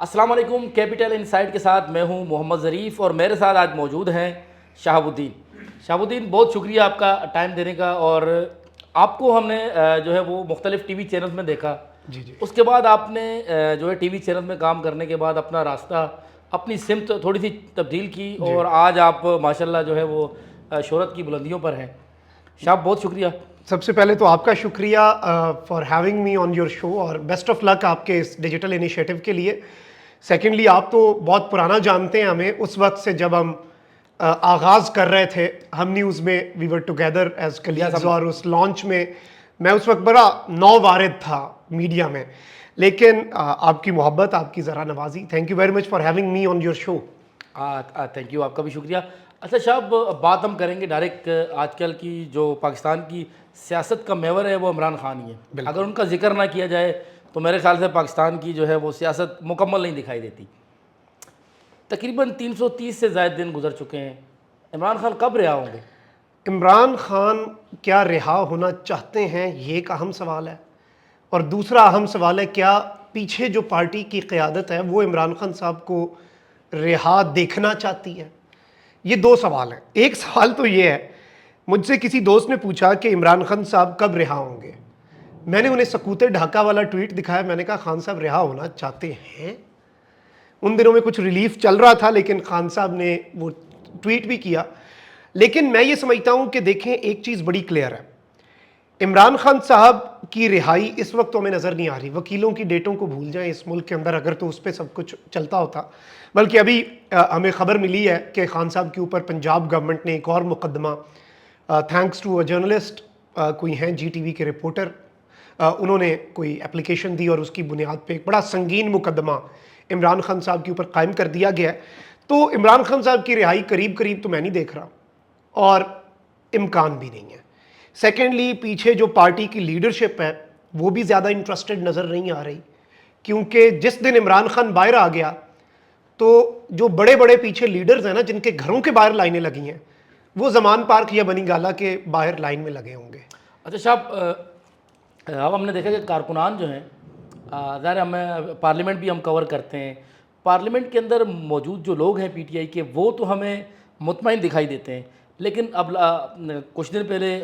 السلام علیکم. Capital insight کے ساتھ میں ہوں محمد ظریف اور میرے ساتھ آج موجود ہیں شہاب الدین. شہاب الدین, بہت شکریہ آپ کا ٹائم دینے کا. اور آپ کو ہم نے جو ہے وہ مختلف ٹی وی چینلز میں دیکھا. جی اس کے بعد آپ نے جو ہے ٹی وی چینل میں کام کرنے کے بعد اپنا راستہ, اپنی سمت تھوڑی سی تبدیل کی اور آج آپ ماشاءاللہ جو ہے وہ شہرت کی بلندیوں پر ہیں. شہاب, بہت شکریہ. سب سے پہلے تو آپ کا شکریہ for having me on your show, اور بیسٹ آف لک آپ کے اس ڈیجیٹل انیشیٹو کے لیے. سیکنڈلی, آپ تو بہت پرانا جانتے ہیں ہمیں. اس وقت سے جب ہم آغاز کر رہے تھے ہم نیوز میں, وی ور ٹوگیدر ایز کلیگز, اور اس لانچ میں میں اس وقت بڑا نووارد تھا میڈیا میں. لیکن آپ کی محبت, آپ کی ذرا نوازی, thank you very much for having me on your show. Thank you, آپ کا بھی شکریہ. اچھا شاہب, بات ہم کریں گے ڈائریکٹ آج کل کی جو پاکستان کی سیاست کا محور ہے وہ عمران خان ہی ہے. اگر ان کا ذکر نہ کیا جائے تو میرے خیال سے پاکستان کی جو ہے وہ سیاست مکمل نہیں دکھائی دیتی. تقریباً 330 سے زائد دن گزر چکے ہیں. عمران خان کب رہا ہوں گے؟ عمران خان کیا رہا ہونا چاہتے ہیں, یہ ایک اہم سوال ہے. اور دوسرا اہم سوال ہے, کیا پیچھے جو پارٹی کی قیادت ہے وہ عمران خان صاحب کو رہا دیکھنا چاہتی ہے. یہ دو سوال ہیں. ایک سوال تو یہ ہے, مجھ سے کسی دوست نے پوچھا کہ عمران خان صاحب کب رہا ہوں گے. میں نے انہیں سکوت ڈھاکہ والا ٹویٹ دکھایا. میں نے کہا خان صاحب رہا ہونا چاہتے ہیں. ان دنوں میں کچھ ریلیف چل رہا تھا, لیکن خان صاحب نے وہ ٹویٹ بھی کیا. لیکن میں یہ سمجھتا ہوں کہ دیکھیں, ایک چیز بڑی کلیئر ہے, عمران خان صاحب کی رہائی اس وقت تو ہمیں نظر نہیں آ رہی. وکیلوں کی ڈیٹوں کو بھول جائیں اس ملک کے اندر, اگر تو اس پہ سب کچھ چلتا ہوتا. بلکہ ابھی ہمیں خبر ملی ہے کہ خان صاحب کے اوپر پنجاب گورنمنٹ نے ایک اور مقدمہ, تھینکس ٹو اے جرنلسٹ, کوئی ہیں جی ٹی وی کے رپورٹر, انہوں نے کوئی اپلیکیشن دی اور اس کی بنیاد پہ ایک بڑا سنگین مقدمہ عمران خان صاحب کے اوپر قائم کر دیا گیا ہے. تو عمران خان صاحب کی رہائی قریب قریب تو میں نہیں دیکھ رہا, اور امکان بھی نہیں ہے. سیکنڈلی, پیچھے جو پارٹی کی لیڈرشپ ہے وہ بھی زیادہ انٹرسٹڈ نظر نہیں آ رہی, کیونکہ جس دن عمران خان باہر آ گیا تو جو بڑے بڑے پیچھے لیڈرز ہیں نا, جن کے گھروں کے باہر لائنیں لگی ہیں, وہ زمان پارک یا بنی گالا کے باہر لائن میں لگے ہوں گے. اچھا شاہب, اب ہم نے دیکھا کہ کارکنان جو ہیں, ظاہر ہمیں پارلیمنٹ بھی ہم کور کرتے ہیں, پارلیمنٹ کے اندر موجود جو لوگ ہیں پی ٹی آئی کے, وہ تو ہمیں مطمئن دکھائی دیتے ہیں. لیکن اب کچھ دن پہلے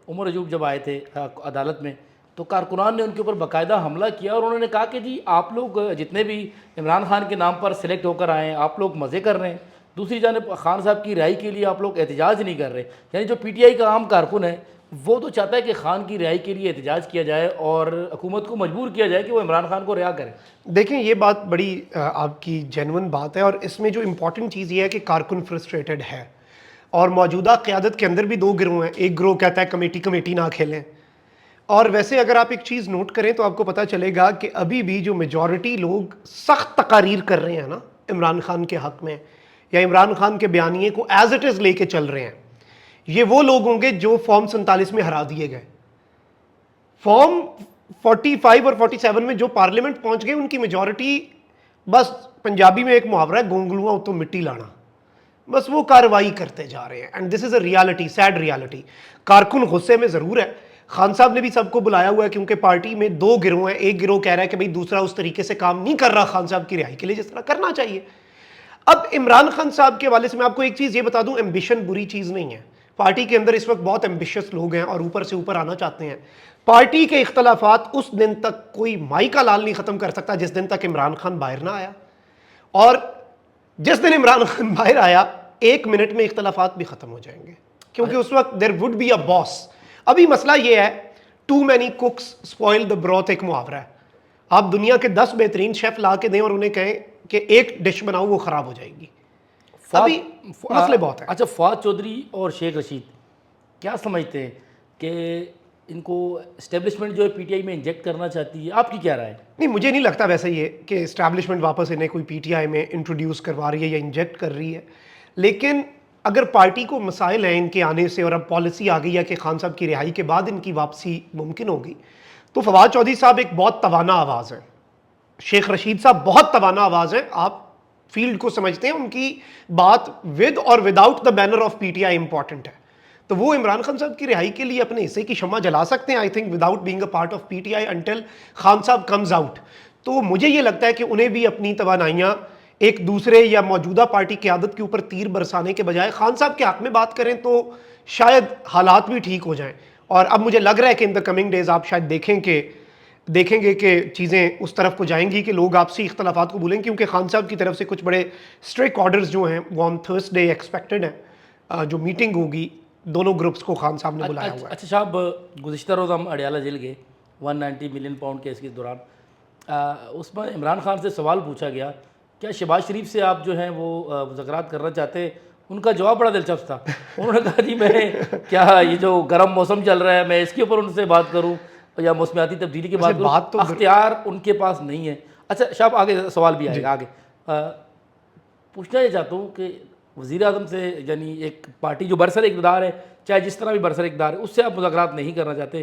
عمر ایوب جب آئے تھے عدالت میں, تو کارکنان نے ان کے اوپر باقاعدہ حملہ کیا اور انہوں نے کہا کہ جی آپ لوگ جتنے بھی عمران خان کے نام پر سلیکٹ ہو کر آئے ہیں, آپ لوگ مزے کر رہے ہیں, دوسری جانب خان صاحب کی رہائی کے لیے آپ لوگ احتجاج نہیں کر رہے. یعنی جو پی ٹی آئی کا عام کارکن ہے وہ تو چاہتا ہے کہ خان کی رہائی کے لیے احتجاج کیا جائے اور حکومت کو مجبور کیا جائے کہ وہ عمران خان کو رہا کرے. دیکھیں, یہ بات بڑی آپ کی جینون بات ہے, اور اس میں جو امپورٹنٹ چیز یہ ہے کہ کارکن فرسٹریٹڈ ہے, اور موجودہ قیادت کے اندر بھی دو گروہ ہیں. ایک گروہ کہتا ہے کمیٹی نہ کھیلیں, اور ویسے اگر آپ ایک چیز نوٹ کریں تو آپ کو پتہ چلے گا کہ ابھی بھی جو میجورٹی لوگ سخت تقاریر کر رہے ہیں نا عمران خان کے حق میں, یا عمران خان کے بیانیے کو ایز اٹ از لے کے چل رہے ہیں, یہ وہ لوگ ہوں گے جو فارم 47 میں ہرا دیے گئے. فارم 45 اور 47 میں جو پارلیمنٹ پہنچ گئے, ان کی میجورٹی, بس پنجابی میں ایک محاورہ ہے, گونگلواں تو مٹی لانا, بس وہ کارروائی کرتے جا رہے ہیں. And this is a reality, sad reality. کارکن غصے میں ضرور ہے. خان صاحب نے بھی سب کو بلایا ہوا ہے, کیونکہ پارٹی میں دو گروہ ہیں. ایک گروہ کہہ رہا ہے کہ بھئی دوسرا اس طریقے سے کام نہیں کر رہا خان صاحب کی رہائی کے لیے جس طرح کرنا چاہیے. اب عمران خان صاحب کے حوالے سے میں آپ کو ایک چیز یہ بتا دوں, ایمبیشن بری چیز نہیں ہے. پارٹی کے اندر اس وقت بہت ایمبیشس لوگ ہیں اور اوپر سے اوپر آنا چاہتے ہیں. پارٹی کے اختلافات اس دن تک کوئی مائی کا لال نہیں ختم کر سکتا جس دن تک عمران خان باہر نہ آیا, اور جس دن عمران خان باہر آیا 1 منٹ میں اختلافات بھی ختم ہو جائیں گے, کیونکہ اس وقت دیر وڈ بی اے باس. ابھی مسئلہ یہ ہے, too many cooks spoil the broth, ایک محاورہ ہے. آپ دنیا کے 10 بہترین شیف لا کے دیں اور انہیں کہیں کہ ایک ڈش بناؤ, وہ خراب ہو جائے گی. ابھی مسئلے بہت ہیں. اچھا, فواد چودھری اور شیخ رشید کیا سمجھتے ہیں کہ ان کو اسٹیبلشمنٹ جو ہے پی ٹی آئی میں انجیکٹ کرنا چاہتی ہے؟ آپ کی کیا رائے ہے؟ نہیں, مجھے نہیں لگتا ویسے یہ کہ اسٹیبلشمنٹ واپس انہیں کوئی پی ٹی آئی میں انٹروڈیوس کروا رہی ہے یا انجیکٹ کر رہی ہے. لیکن اگر پارٹی کو مسائل ہیں ان کے آنے سے, اور اب پالیسی آ گئی ہے کہ خان صاحب کی رہائی کے بعد ان کی واپسی ممکن ہوگی, تو فواد چودھری صاحب ایک بہت توانا آواز ہے. شیخ رشید صاحب بہت توانا آواز ہیں. آپ فیلڈ کو سمجھتے ہیں, ان کی بات ود اور without the banner of P T I important ہے. تو وہ عمران خان صاحب کی رہائی کے لیے اپنے حصے کی شمع جلا سکتے ہیں, I think, without being a part of P T I until Khan صاحب کمز آؤٹ. تو مجھے یہ لگتا ہے کہ انہیں بھی اپنی توانائیاں ایک دوسرے یا موجودہ پارٹی قیادت کے اوپر تیر برسانے کے بجائے خان صاحب کے حق میں بات کریں تو شاید حالات بھی ٹھیک ہو جائیں. اور اب مجھے لگ رہا ہے کہ ان دا کمنگ ڈیز آپ شاید دیکھیں گے کہ چیزیں اس طرف کو جائیں گی کہ لوگ آپسی اختلافات کو بھولیں, کیونکہ خان صاحب کی طرف سے کچھ بڑے اسٹرکٹ آرڈرز جو ہیں وہ آن تھرسڈے ایکسپیکٹڈ ہیں, جو میٹنگ ہوگی دونوں گروپس کو خان صاحب نے بلایا ہوا ہے. اچھا صاحب, گزشتہ روز ہم اڈیالہ جیل گئے 190 ملین پاؤنڈ کیس کے دوران. اس میں عمران خان سے سوال پوچھا گیا کیا شہباز شریف سے آپ جو ہیں وہ مذاکرات کرنا چاہتے ہیں. ان کا جواب بڑا دلچسپ تھا. انہوں نے کہا جی میں کیا یہ جو گرم موسم چل رہا ہے میں اس کے اوپر ان سے بات کروں یا موسمیاتی تبدیلی کی بات کروں, اختیار ان کے پاس نہیں ہے. اچھا صاحب آگے سوال بھی آئے گا. آگے پوچھنا یہ چاہتا ہوں کہ وزیر اعظم سے, یعنی ایک پارٹی جو برسر اقتدار ہے, چاہے جس طرح بھی برسر اقتدار ہے, اس سے آپ مذاکرات نہیں کرنا چاہتے,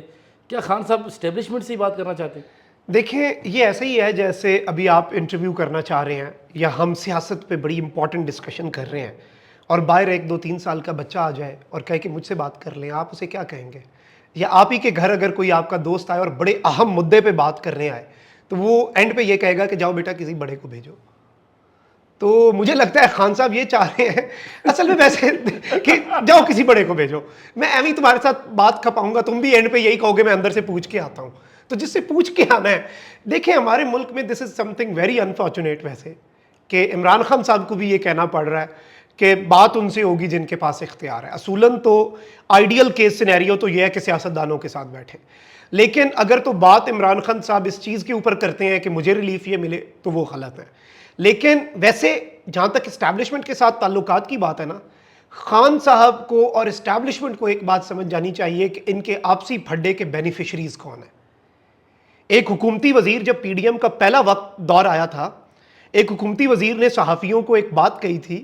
کیا خان صاحب اسٹیبلشمنٹ سے ہی بات کرنا چاہتے ہیں؟ دیکھیں یہ ایسا ہی ہے جیسے ابھی آپ انٹرویو کرنا چاہ رہے ہیں یا ہم سیاست پہ بڑی امپورٹنٹ ڈسکشن کر رہے ہیں اور باہر 1-2-3 سال کا بچہ آ جائے اور کہے کہ مجھ سے بات کر لیں, آپ اسے کیا کہیں گے؟ یا آپ ہی کے گھر اگر کوئی آپ کا دوست آئے اور بڑے اہم مدعے پہ بات کرنے آئے تو وہ اینڈ پہ یہ کہے گا کہ جاؤ بیٹا کسی بڑے کو بھیجو. تو مجھے لگتا ہے خان صاحب یہ چاہ رہے ہیں اصل میں ویسے کہ جاؤ کسی بڑے کو بھیجو, میں ایویں تمہارے ساتھ بات کھپاؤں گا, تم بھی اینڈ پہ یہی کہو گے میں اندر سے پوچھ کے آتا ہوں. تو جس سے پوچھ کے آنا ہے, دیکھیں ہمارے ملک میں دس از سم تھنگ ویری انفارچونیٹ ویسے کہ عمران خان صاحب کو بھی یہ کہنا پڑ رہا ہے کہ بات ان سے ہوگی جن کے پاس اختیار ہے. اصولاً تو آئیڈیل کیس سینیریو تو یہ ہے کہ سیاستدانوں کے ساتھ بیٹھیں, لیکن اگر تو بات عمران خان صاحب اس چیز کے اوپر کرتے ہیں کہ مجھے ریلیف یہ ملے تو وہ غلط ہے. لیکن ویسے جہاں تک اسٹیبلشمنٹ کے ساتھ تعلقات کی بات ہے نا, خان صاحب کو اور اسٹیبلشمنٹ کو ایک بات سمجھ جانی چاہیے کہ ان کے آپسی پھڈے کے بینیفیشریز کون ہیں. ایک حکومتی وزیر جب پی ڈی ایم کا پہلا وقت دور آیا تھا, ایک حکومتی وزیر نے صحافیوں کو ایک بات کہی تھی.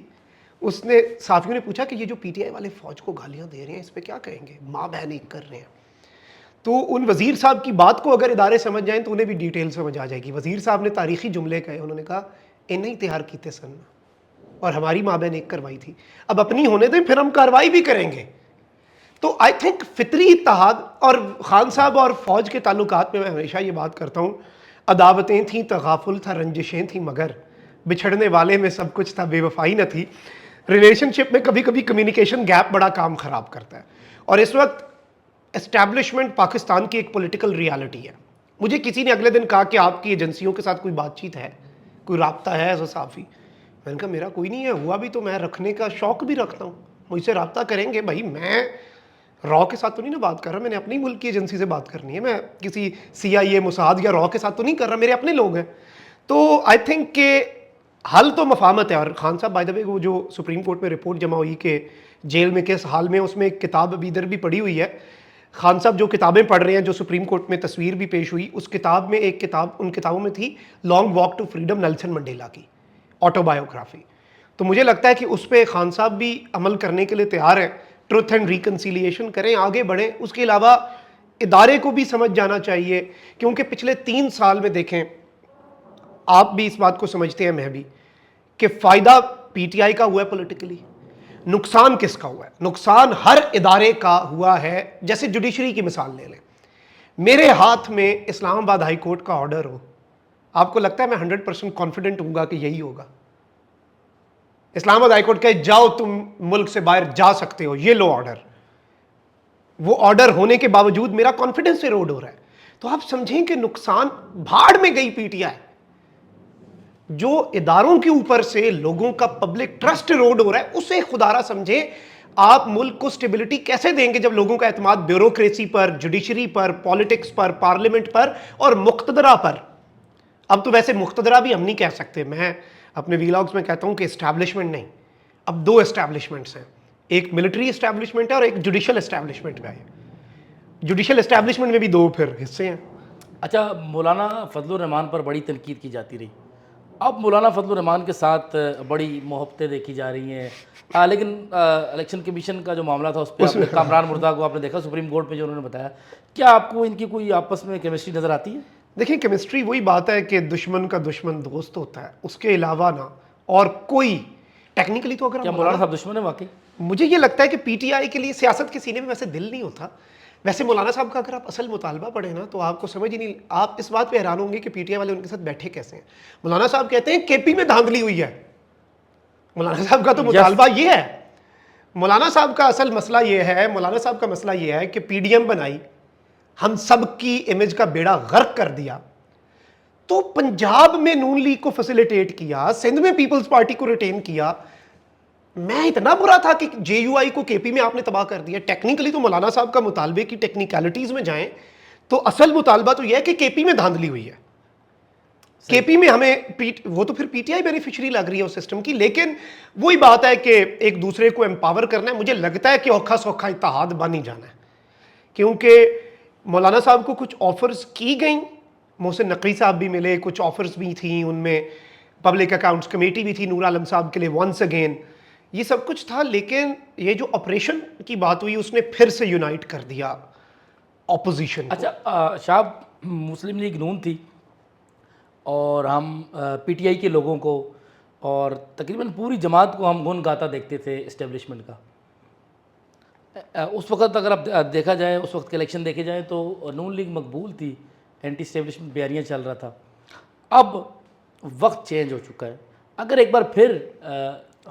اس نے صحافیوں نے پوچھا کہ یہ جو پی ٹی آئی والے فوج کو گالیاں دے رہے ہیں اس پہ کیا کہیں گے, ماں بہن ایک کر رہے ہیں. تو ان وزیر صاحب کی بات کو اگر ادارے سمجھ جائیں تو انہیں بھی ڈیٹیل سمجھ آ جائے گی. وزیر صاحب نے تاریخی جملے کہے, انہوں نے کہا انہیں تہار کیتے سن اور ہماری ماں بہن ایک کروائی تھی, اب اپنی ہونے دیں پھر ہم کاروائی بھی کریں گے. تو آئی تھنک فطری اتحاد, اور خان صاحب اور فوج کے تعلقات میں ہمیشہ یہ بات کرتا ہوں, عداوتیں تھیں, تغافل تھا, رنجشیں تھیں, مگر بچھڑنے والے میں سب کچھ تھا, بے وفائی نہ تھی. ریلیشن شپ میں کبھی کبھی کمیونیکیشن گیپ بڑا کام خراب کرتا ہے, اور اس وقت اسٹیبلشمنٹ پاکستان کی ایک پولیٹیکل ریالٹی ہے. مجھے کسی نے اگلے دن کہا کہ آپ کی ایجنسیوں کے ساتھ کوئی بات چیت ہے, کوئی رابطہ ہے ایز اے صحافی. میں نے کہا میرا کوئی نہیں ہے, ہوا بھی تو میں رکھنے کا شوق بھی رکھتا ہوں, مجھ سے رابطہ کریں گے. بھائی میں را کے ساتھ تو نہیں نا بات کر رہا, میں نے اپنی ملک کی ایجنسی سے بات کرنی ہے, میں کسی سی آئی اے موساد یا را کے ساتھ تو نہیں کر رہا, میرے اپنے لوگ ہیں. تو آئی تھنک کہ حل تو مفاہمت ہے. اور خان صاحب بائی دا وے وہ جو سپریم کورٹ میں رپورٹ جمع ہوئی کہ جیل میں کس حال میں, اس میں ایک کتاب ابھی ادھر بھی پڑھی ہوئی ہے. خان صاحب جو کتابیں پڑھ رہے ہیں, جو سپریم کورٹ میں تصویر بھی پیش ہوئی, اس کتاب میں ایک کتاب ان کتابوں میں تھی long walk to freedom, Nelson Mandela کی آٹو بایوگرافی. تو مجھے لگتا ہے کہ اس پہ خان صاحب بھی عمل کرنے کے لیے تیار ہیں. ٹروتھ اینڈ ریکنسیلیشن کریں, آگے بڑھیں. اس کے علاوہ ادارے کو بھی سمجھ جانا چاہیے, کیونکہ پچھلے 3 سال میں دیکھیں, آپ بھی اس بات کو سمجھتے ہیں, میں بھی, کہ فائدہ پی ٹی آئی کا ہوا ہے پولیٹیکلی, نقصان کس کا ہوا ہے؟ نقصان ہر ادارے کا ہوا ہے. جیسے جوڈیشری کی مثال لے لیں, میرے ہاتھ میں اسلام آباد ہائی کورٹ کا آرڈر ہو, آپ کو لگتا ہے میں 100% کانفیڈنٹ ہوں گا کہ یہی ہوگا؟ اسلام آباد ہائی کورٹ کہے جاؤ تم ملک سے باہر جا سکتے ہو, یہ لو آرڈر, وہ آرڈر ہونے کے باوجود میرا کانفیڈنس ایروڈ ہو رہا ہے. تو آپ سمجھیں کہ نقصان بھاڑ میں گئی پی ٹی آئی. جو اداروں کے اوپر سے لوگوں کا پبلک ٹرسٹ ایروڈ ہو رہا ہے, اسے خدا را سمجھیں. آپ ملک کو سٹیبلٹی کیسے دیں گے جب لوگوں کا اعتماد بیوروکریسی پر, جوڈیشری پر, پالیٹکس پر, پارلیمنٹ پر اور مقتدرہ پر. اب تو ویسے مقتدرہ بھی ہم نہیں کہہ سکتے, میں اپنے ویلاگز میں کہتا ہوں کہ اسٹیبلشمنٹ نہیں, اب 2 اسٹیبلشمنٹس ہیں, ایک ملٹری اسٹیبلشمنٹ ہے اور ایک جوڈیشل اسٹیبلشمنٹ ہے. جوڈیشل اسٹیبلشمنٹ میں بھی 2 پھر حصے ہیں. اچھا, مولانا فضل الرحمان پر بڑی تنقید کی جاتی رہی, اب مولانا فضل الرحمان کے ساتھ بڑی محبتیں دیکھی جا رہی ہیں, لیکن الیکشن کمیشن کا جو معاملہ تھا اس پہ کامران مرتضیٰ کو آپ نے دیکھا سپریم کورٹ پہ جو انہوں نے بتایا, کیا آپ کو ان کی کوئی آپس میں کیمسٹری نظر آتی ہے؟ دیکھیں کیمسٹری وہی بات ہے کہ دشمن کا دشمن دوست ہوتا ہے, اس کے علاوہ نا اور کوئی ٹیکنیکلی تو اگر کیا مولانا صاحب دشمن ہے واقعی؟ مجھے یہ لگتا ہے کہ پی ٹی آئی کے لیے سیاست کے سینے میں ویسے دل نہیں ہوتا, ویسے مولانا صاحب کا اگر آپ اصل مطالبہ پڑھیں نا تو آپ کو سمجھ ہی نہیں, آپ اس بات پہ حیران ہوں گے کہ پی ٹی آئی والے ان کے ساتھ بیٹھے کیسے ہیں. مولانا صاحب کہتے ہیں کے پی میں دھاندلی ہوئی ہے. مولانا صاحب کا تو مطالبہ یہ ہے, مولانا صاحب کا اصل مسئلہ یہ ہے, مولانا صاحب کا مسئلہ یہ ہے کہ پی ڈی ایم بنائی, ہم سب کی امیج کا بیڑا غرق کر دیا, تو پنجاب میں نون لیگ کو فیسیلیٹیٹ کیا, سندھ میں پیپلز پارٹی کو ریٹین کیا. میں اتنا برا تھا کہ جے یو آئی کو کے پی میں آپ نے تباہ کر دیا. ٹیکنیکلی تو مولانا صاحب کا مطالبے کی ٹیکنیکلٹیز میں جائیں تو اصل مطالبہ تو یہ ہے کہ کے پی میں دھاندلی ہوئی ہے. کے پی میں ہمیں وہ تو پھر پی ٹی آئی بینیفیشری لگ رہی ہے اس سسٹم کی, لیکن وہی بات ہے کہ ایک دوسرے کو امپاور کرنا ہے. مجھے لگتا ہے کہ اوکھا سوکھا اتحاد بن ہی جانا ہے, کیونکہ مولانا صاحب کو کچھ آفرز کی گئیں, محسن نقوی صاحب بھی ملے, کچھ آفرز بھی تھیں, ان میں پبلک اکاؤنٹس کمیٹی بھی تھی نور عالم صاحب کے لیے ونس اگین, یہ سب کچھ تھا. لیکن یہ جو آپریشن کی بات ہوئی اس نے پھر سے یونائٹ کر دیا اپوزیشن. اچھا شاہب, مسلم لیگ نون تھی اور ہم پی ٹی آئی کے لوگوں کو اور تقریباً پوری جماعت کو ہم گن گاتا دیکھتے تھے اسٹیبلشمنٹ کا. اس وقت اگر اب دیکھا جائے, اس وقت کے الیکشن دیکھے جائیں تو نون لیگ مقبول تھی, اینٹی اسٹیبلشمنٹ بیاریاں چل رہا تھا. اب وقت چینج ہو چکا ہے. اگر ایک بار پھر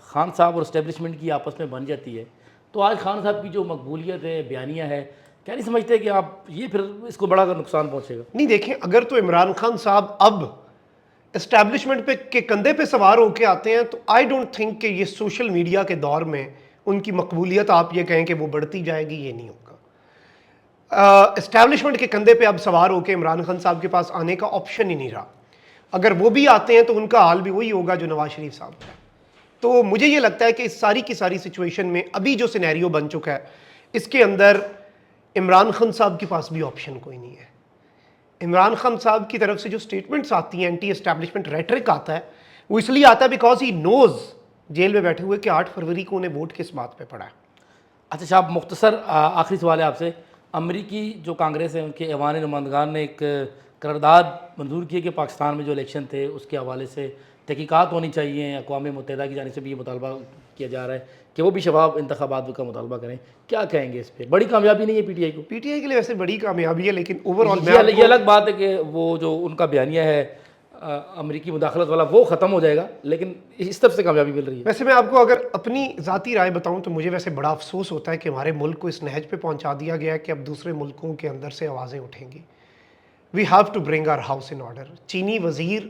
خان صاحب اور اسٹیبلشمنٹ کی آپس میں بن جاتی ہے تو آج خان صاحب کی جو مقبولیت ہے, بیانیہ ہے, کیا نہیں سمجھتے کہ آپ یہ پھر اس کو بڑا نقصان پہنچے گا؟ نہیں دیکھیں, اگر تو عمران خان صاحب اب اسٹیبلشمنٹ پہ کے کندھے پہ سوار ہو کے آتے ہیں تو آئی ڈونٹ تھنک کہ یہ سوشل میڈیا کے دور میں ان کی مقبولیت آپ یہ کہیں کہ وہ بڑھتی جائے گی, یہ نہیں ہوگا. اسٹیبلشمنٹ کے کندھے پہ اب سوار ہو کے عمران خان صاحب کے پاس آنے کا آپشن ہی نہیں رہا. اگر وہ بھی آتے ہیں تو ان کا حال بھی وہی ہوگا جو نواز شریف صاحب کا. تو مجھے یہ لگتا ہے کہ اس ساری کی ساری سچویشن میں ابھی جو سینیریو بن چکا ہے اس کے اندر عمران خان صاحب کے پاس بھی آپشن کوئی نہیں ہے. عمران خان صاحب کی طرف سے جو سٹیٹمنٹس آتی ہیں, اینٹی اسٹیبلشمنٹ ریٹرک آتا ہے, وہ اس لیے آتا ہے بیکاز ہی نوز جیل میں بیٹھے ہوئے کہ 8 فروری کو انہیں ووٹ کس بات پہ پڑا ہے. اچھا صاحب, مختصر آخری سوال ہے آپ سے. امریکی جو کانگریس ہے ان کے ایوان نمائندگان نے ایک قرارداد منظور کی ہے کہ پاکستان میں جو الیکشن تھے اس کے حوالے سے تحقیقات ہونی چاہیے. اقوام متحدہ کی جانب سے بھی یہ مطالبہ کیا جا رہا ہے کہ وہ بھی شفاف انتخابات کا مطالبہ کریں. کیا کہیں گے اس پہ؟ بڑی کامیابی نہیں ہے پی ٹی آئی کو؟ پی ٹی آئی کے لیے ویسے بڑی کامیابی ہے, لیکن اوور آل یہ الگ بات ہے کہ وہ جو ان کا بیانیہ ہے امریکی مداخلت والا وہ ختم ہو جائے گا, لیکن اس طرف سے کامیابی مل رہی ہے. ویسے میں آپ کو اگر اپنی ذاتی رائے بتاؤں تو مجھے ویسے بڑا افسوس ہوتا ہے کہ ہمارے ملک کو اس نہج پہ پہنچا دیا گیا ہے کہ اب دوسرے ملکوں کے اندر سے آوازیں اٹھیں گی. We have to bring our house in order. چینی وزیر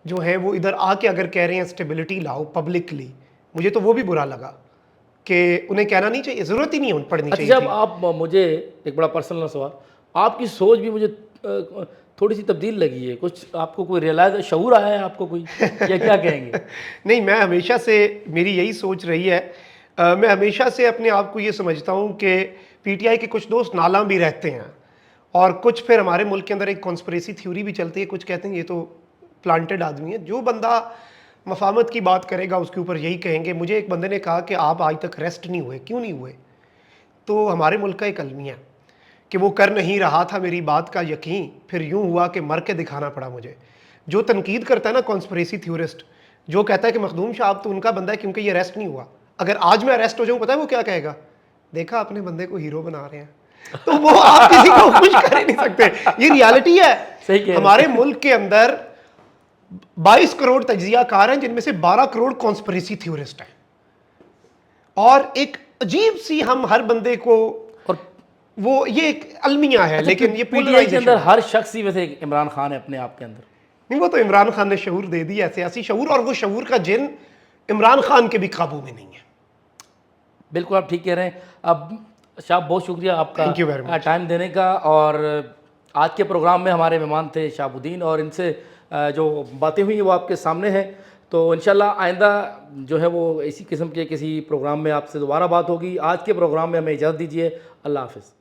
جو ہیں وہ ادھر آ کے اگر کہہ رہے ہیں اسٹیبلٹی لاؤ پبلکلی, مجھے تو وہ بھی برا لگا کہ انہیں کہنا نہیں چاہیے, ضرورت ہی نہیں پڑنی چاہیے. جب آپ, مجھے ایک بڑا پرسنل سوال, آپ کی سوچ بھی مجھے تھوڑی سی تبدیل لگی ہے. کچھ آپ کو کوئی ریئلائز شعور آیا ہے آپ کو کوئی, یا کیا کہیں گے؟ نہیں, میں ہمیشہ سے میری یہی سوچ رہی ہے. میں ہمیشہ سے اپنے آپ کو یہ سمجھتا ہوں کہ پی ٹی آئی کے کچھ دوست نالاں بھی رہتے ہیں, اور کچھ پھر ہمارے ملک کے اندر ایک کانسپریسی تھیوری بھی چلتی ہے. کچھ کہتے ہیں یہ تو پلانٹڈ آدمی ہے, جو بندہ مفاہمت کی بات کرے گا اس کے اوپر یہی کہیں گے. مجھے ایک بندے نے کہا کہ آپ آج تک ریسٹ نہیں ہوئے, کیوں نہیں ہوئے؟ تو ہمارے ملک کا ایک المیہ کہ وہ کر نہیں رہا تھا میری بات کا یقین, پھر یوں ہوا کہ مر کے دکھانا پڑا مجھے. جو تنقید کرتا ہے نا کانسپریسی تھیورسٹ, جو کہتا ہے کہ مخدوم صاحب تو ان کا بندہ ہے کیونکہ یہ ریسٹ نہیں ہوا, اگر آج میں ریسٹ ہو جاؤں پتہ ہے وہ کیا کہے گا؟ دیکھا اپنے بندے کو ہیرو بنا رہے ہیں. تو وہ آپ کسی کو خوش کر ہی نہیں سکتے, یہ ریالٹی ہے. ہمارے ملک کے اندر 22 کروڑ تجزیہ کار ہیں جن میں سے 12 کروڑ کانسپریسی تھیورسٹ ہیں, اور ایک عجیب سی ہم ہر بندے کو, اور وہ یہ ایک المیہ ہے. لیکن یہ پی ٹی آئی کے اندر ہر شخص ہی ویسے عمران خان ہے اپنے آپ کے اندر. نہیں, وہ تو عمران خان نے شعور دے دیا, سیاسی شعور, اور وہ شعور کا جن عمران خان کے بھی قابو میں نہیں ہے. بالکل آپ ٹھیک کہہ رہے ہیں. اب شاہب بہت شکریہ آپ کا ٹائم دینے کا, اور آج کے پروگرام میں ہمارے مہمان تھے شہاب الدین, اور ان سے جو باتیں ہوئی وہ آپ کے سامنے ہیں. تو انشاءاللہ آئندہ جو ہے وہ اسی قسم کے کسی پروگرام میں آپ سے دوبارہ بات ہوگی. آج کے پروگرام میں ہمیں اجازت دیجیے. اللہ حافظ.